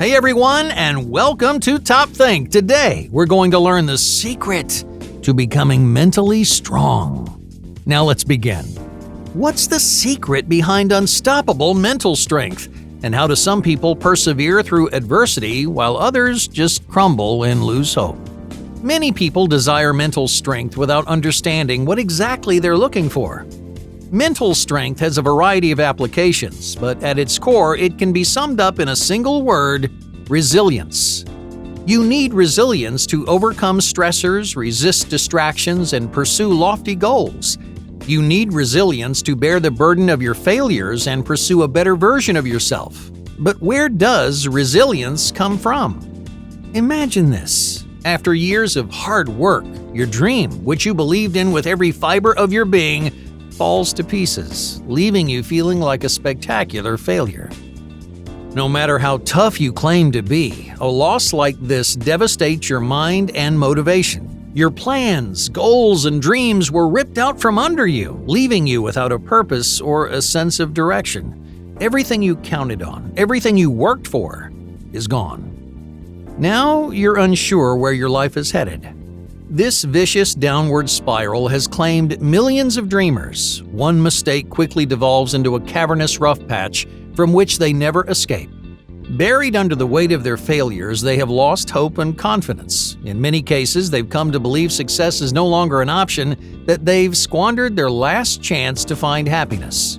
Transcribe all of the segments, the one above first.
Hey everyone, and welcome to Top Think. Today, we're going to learn the secret to becoming mentally strong. Now let's begin. What's the secret behind unstoppable mental strength? And how do some people persevere through adversity while others just crumble and lose hope? Many people desire mental strength without understanding what exactly they're looking for. Mental strength has a variety of applications, but at its core, it can be summed up in a single word: resilience. You need resilience to overcome stressors, resist distractions, and pursue lofty goals. You need resilience to bear the burden of your failures and pursue a better version of yourself. But where does resilience come from? Imagine this. After years of hard work, your dream, which you believed in with every fiber of your being, falls to pieces, leaving you feeling like a spectacular failure. No matter how tough you claim to be, a loss like this devastates your mind and motivation. Your plans, goals, and dreams were ripped out from under you, leaving you without a purpose or a sense of direction. Everything you counted on, everything you worked for, is gone. Now you're unsure where your life is headed. This vicious downward spiral has claimed millions of dreamers. One mistake quickly devolves into a cavernous rough patch from which they never escape. Buried under the weight of their failures, they have lost hope and confidence. In many cases, they've come to believe success is no longer an option, that they've squandered their last chance to find happiness.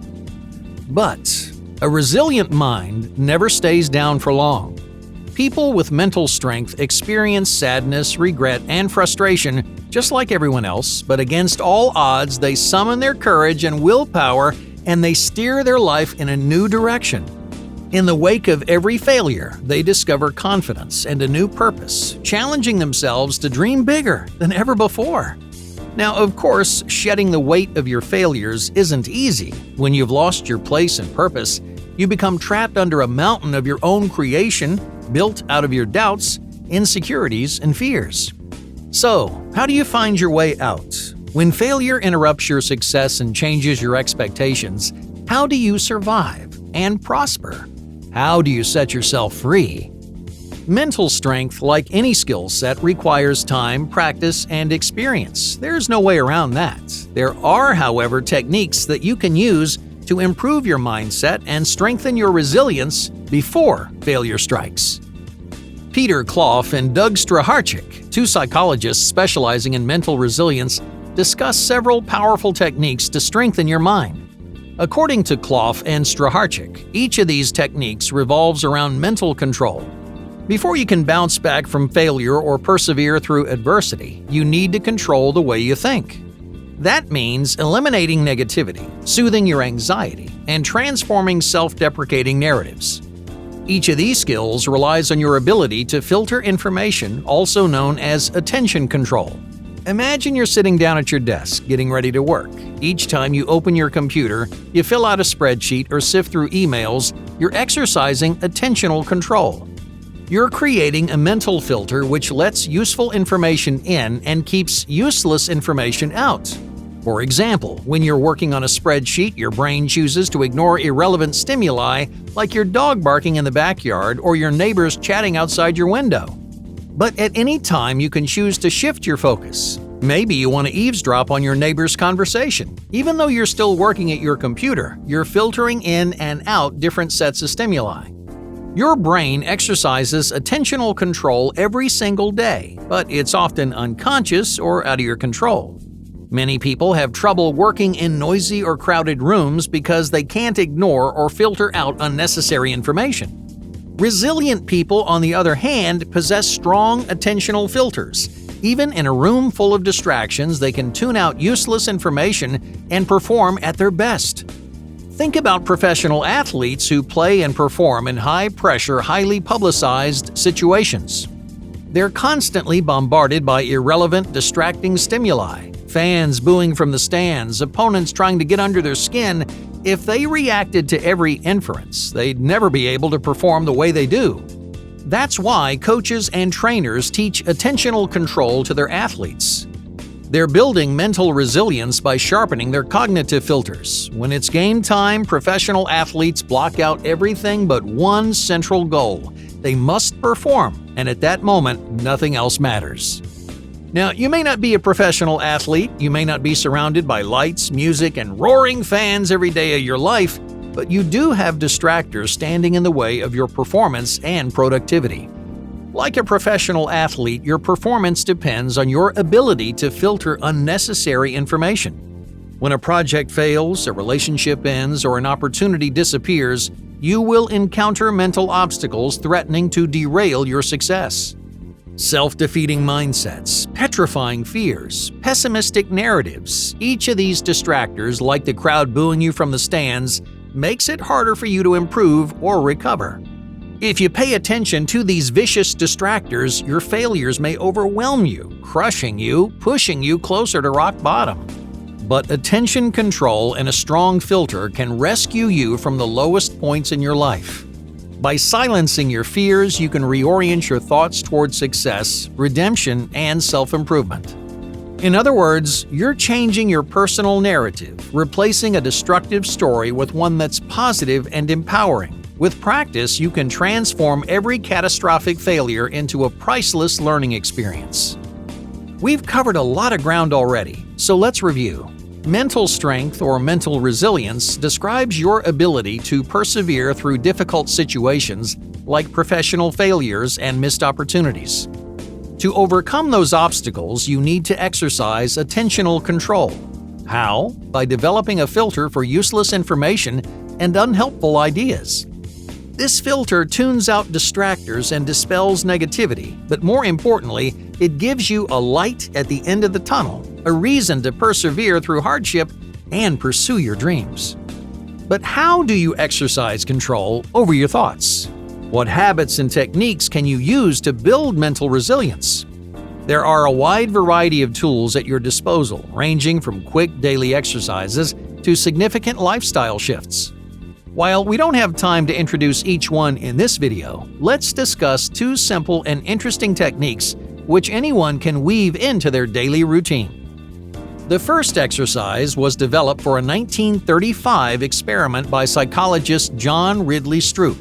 But a resilient mind never stays down for long. People with mental strength experience sadness, regret, and frustration just like everyone else, but against all odds, they summon their courage and willpower and they steer their life in a new direction. In the wake of every failure, they discover confidence and a new purpose, challenging themselves to dream bigger than ever before. Now, of course, shedding the weight of your failures isn't easy. When you've lost your place and purpose, you become trapped under a mountain of your own creation, built out of your doubts, insecurities, and fears. So, how do you find your way out? When failure interrupts your success and changes your expectations, how do you survive and prosper? How do you set yourself free? Mental strength, like any skill set, requires time, practice, and experience. There's no way around that. There are, however, techniques that you can use to improve your mindset and strengthen your resilience before failure strikes. Peter Clough and Doug Straharchik, two psychologists specializing in mental resilience, discuss several powerful techniques to strengthen your mind. According to Clough and Straharchik, each of these techniques revolves around mental control. Before you can bounce back from failure or persevere through adversity, you need to control the way you think. That means eliminating negativity, soothing your anxiety, and transforming self-deprecating narratives. Each of these skills relies on your ability to filter information, also known as attention control. Imagine you're sitting down at your desk, getting ready to work. Each time you open your computer, you fill out a spreadsheet or sift through emails, you're exercising attentional control. You're creating a mental filter which lets useful information in and keeps useless information out. For example, when you're working on a spreadsheet, your brain chooses to ignore irrelevant stimuli like your dog barking in the backyard or your neighbors chatting outside your window. But at any time, you can choose to shift your focus. Maybe you want to eavesdrop on your neighbor's conversation. Even though you're still working at your computer, you're filtering in and out different sets of stimuli. Your brain exercises attentional control every single day, but it's often unconscious or out of your control. Many people have trouble working in noisy or crowded rooms because they can't ignore or filter out unnecessary information. Resilient people, on the other hand, possess strong attentional filters. Even in a room full of distractions, they can tune out useless information and perform at their best. Think about professional athletes who play and perform in high-pressure, highly publicized situations. They're constantly bombarded by irrelevant, distracting stimuli. Fans booing from the stands, opponents trying to get under their skin. If they reacted to every inference, they'd never be able to perform the way they do. That's why coaches and trainers teach attentional control to their athletes. They're building mental resilience by sharpening their cognitive filters. When it's game time, professional athletes block out everything but one central goal: They must perform, and at that moment, nothing else matters. Now, you may not be a professional athlete, you may not be surrounded by lights, music, and roaring fans every day of your life, but you do have distractors standing in the way of your performance and productivity. Like a professional athlete, your performance depends on your ability to filter unnecessary information. When a project fails, a relationship ends, or an opportunity disappears, you will encounter mental obstacles threatening to derail your success. Self-defeating mindsets, petrifying fears, pessimistic narratives, each of these distractors, like the crowd booing you from the stands, makes it harder for you to improve or recover. If you pay attention to these vicious distractors, your failures may overwhelm you, crushing you, pushing you closer to rock bottom. But attention control and a strong filter can rescue you from the lowest points in your life. By silencing your fears, you can reorient your thoughts toward success, redemption, and self-improvement. In other words, you're changing your personal narrative, replacing a destructive story with one that's positive and empowering. With practice, you can transform every catastrophic failure into a priceless learning experience. We've covered a lot of ground already, so let's review. Mental strength or mental resilience describes your ability to persevere through difficult situations like professional failures and missed opportunities. To overcome those obstacles, you need to exercise attentional control. How? By developing a filter for useless information and unhelpful ideas. This filter tunes out distractors and dispels negativity, but more importantly, it gives you a light at the end of the tunnel, a reason to persevere through hardship and pursue your dreams. But how do you exercise control over your thoughts? What habits and techniques can you use to build mental resilience? There are a wide variety of tools at your disposal, ranging from quick daily exercises to significant lifestyle shifts. While we don't have time to introduce each one in this video, let's discuss two simple and interesting techniques which anyone can weave into their daily routine. The first exercise was developed for a 1935 experiment by psychologist John Ridley Stroop.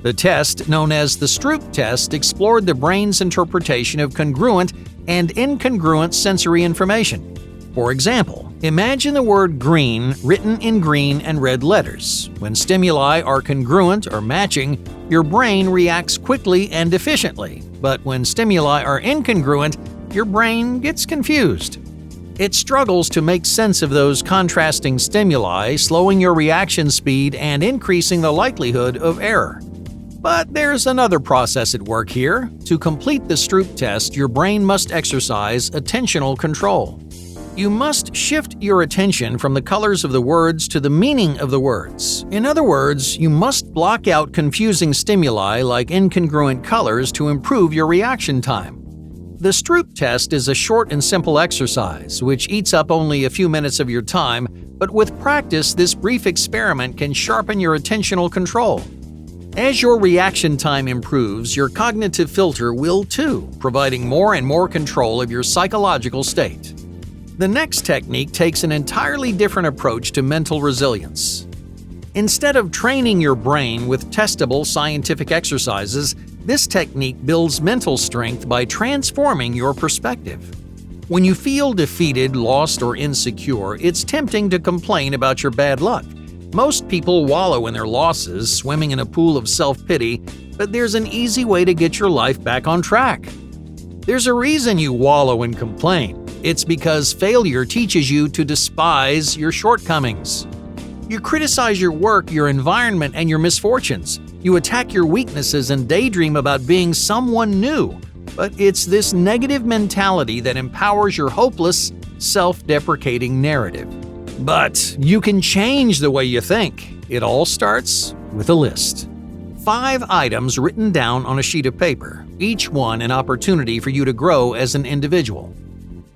The test, known as the Stroop test, explored the brain's interpretation of congruent and incongruent sensory information. For example, imagine the word green written in green and red letters. When stimuli are congruent or matching, your brain reacts quickly and efficiently, but when stimuli are incongruent, your brain gets confused. It struggles to make sense of those contrasting stimuli, slowing your reaction speed and increasing the likelihood of error. But there's another process at work here. To complete the Stroop test, your brain must exercise attentional control. You must shift your attention from the colors of the words to the meaning of the words. In other words, you must block out confusing stimuli like incongruent colors to improve your reaction time. The Stroop test is a short and simple exercise, which eats up only a few minutes of your time, but with practice, this brief experiment can sharpen your attentional control. As your reaction time improves, your cognitive filter will too, providing more and more control of your psychological state. The next technique takes an entirely different approach to mental resilience. Instead of training your brain with testable scientific exercises, this technique builds mental strength by transforming your perspective. When you feel defeated, lost, or insecure, it's tempting to complain about your bad luck. Most people wallow in their losses, swimming in a pool of self-pity, but there's an easy way to get your life back on track. There's a reason you wallow and complain. It's because failure teaches you to despise your shortcomings. You criticize your work, your environment, and your misfortunes. You attack your weaknesses and daydream about being someone new. But it's this negative mentality that empowers your hopeless, self-deprecating narrative. But you can change the way you think. It all starts with a list. 5 items written down on a sheet of paper, each one an opportunity for you to grow as an individual.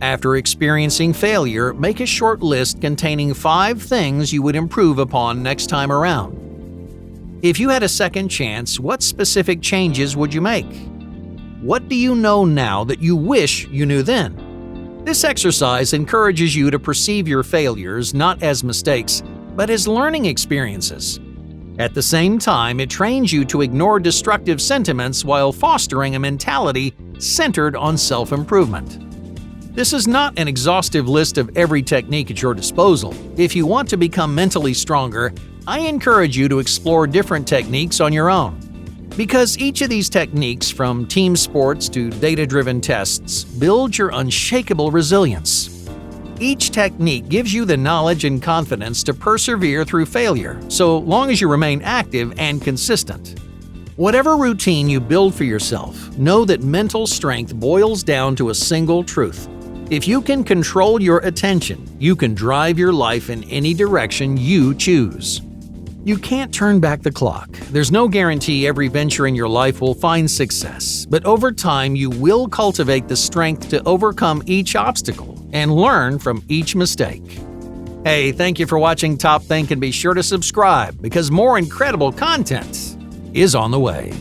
After experiencing failure, make a short list containing 5 things you would improve upon next time around. If you had a second chance, what specific changes would you make? What do you know now that you wish you knew then? This exercise encourages you to perceive your failures not as mistakes, but as learning experiences. At the same time, it trains you to ignore destructive sentiments while fostering a mentality centered on self-improvement. This is not an exhaustive list of every technique at your disposal. If you want to become mentally stronger, I encourage you to explore different techniques on your own. Because each of these techniques, from team sports to data-driven tests, build your unshakable resilience. Each technique gives you the knowledge and confidence to persevere through failure, so long as you remain active and consistent. Whatever routine you build for yourself, know that mental strength boils down to a single truth. If you can control your attention, you can drive your life in any direction you choose. You can't turn back the clock. There's no guarantee every venture in your life will find success, but over time you will cultivate the strength to overcome each obstacle and learn from each mistake. Hey, thank you for watching Top Think, and be sure to subscribe because more incredible content is on the way.